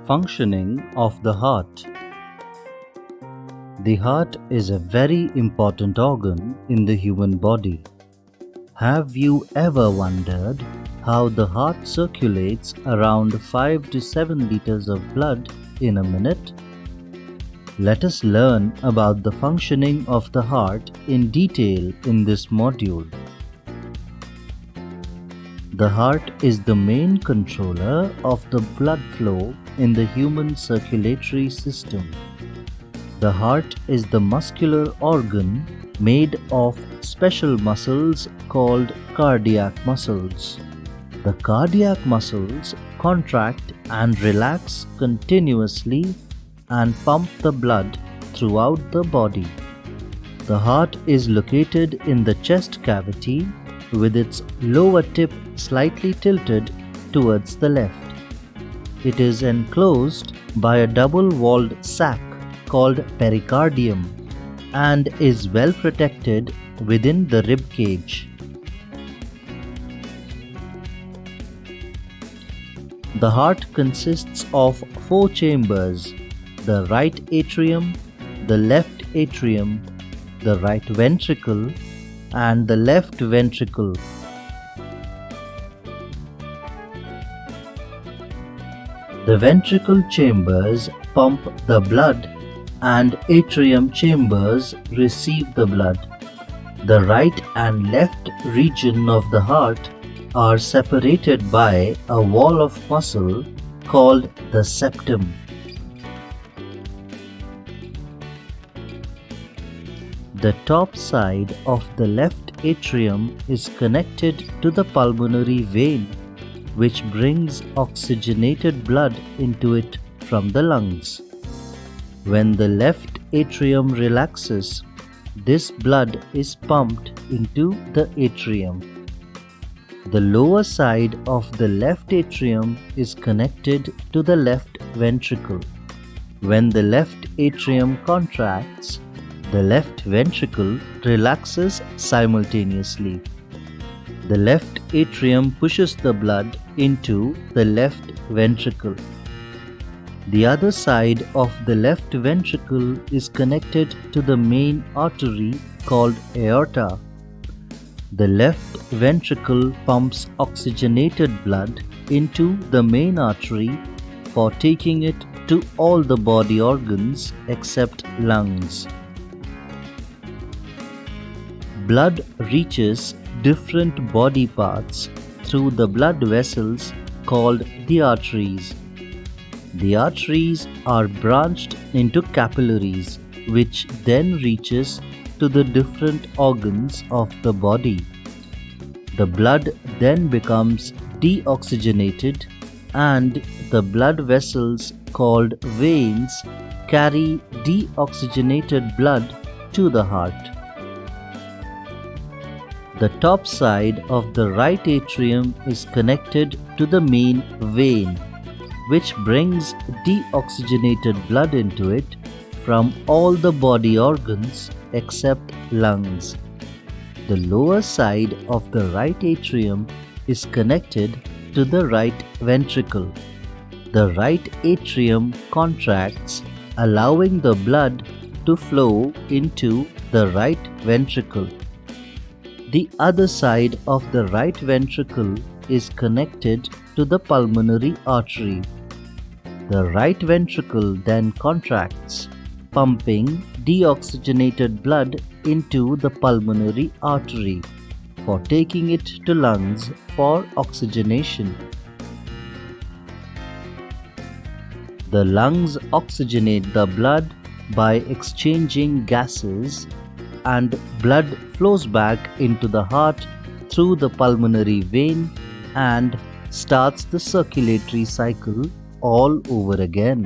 Functioning of the heart. The heart is a very important organ in the human body. Have you ever wondered how the heart circulates around 5 to 7 liters of blood in a minute? Let us learn about the functioning of the heart in detail in this module. The heart is the main controller of the blood flow in the human circulatory system. The heart is the muscular organ made of special muscles called cardiac muscles. The cardiac muscles contract and relax continuously and pump the blood throughout the body. The heart is located in the chest cavity with its lower tip slightly tilted towards the left. It is enclosed by a double-walled sac called pericardium and is well protected within the rib cage. The heart consists of 4 chambers: the right atrium, the left atrium, the right ventricle, and the left ventricle. The ventricle chambers pump the blood and atrium chambers receive the blood. The right and left region of the heart are separated by a wall of muscle called the septum. The top side of the left atrium is connected to the pulmonary vein, which brings oxygenated blood into it from the lungs. When the left atrium relaxes, this blood is pumped into the atrium. The lower side of the left atrium is connected to the left ventricle. When the left atrium contracts, the left ventricle relaxes simultaneously. The left atrium pushes the blood into the left ventricle. The other side of the left ventricle is connected to the main artery called aorta. The left ventricle pumps oxygenated blood into the main artery for taking it to all the body organs except lungs. Blood reaches different body parts through the blood vessels called the arteries. The arteries are branched into capillaries, which then reaches to the different organs of the body. The blood then becomes deoxygenated and the blood vessels called veins carry deoxygenated blood to the heart. The top side of the right atrium is connected to the main vein, which brings deoxygenated blood into it from all the body organs except lungs. The lower side of the right atrium is connected to the right ventricle. The right atrium contracts, allowing the blood to flow into the right ventricle. The other side of the right ventricle is connected to the pulmonary artery. The right ventricle then contracts, pumping deoxygenated blood into the pulmonary artery for taking it to lungs for oxygenation. The lungs oxygenate the blood by exchanging gases, and blood flows back into the heart through the pulmonary vein and starts the circulatory cycle all over again.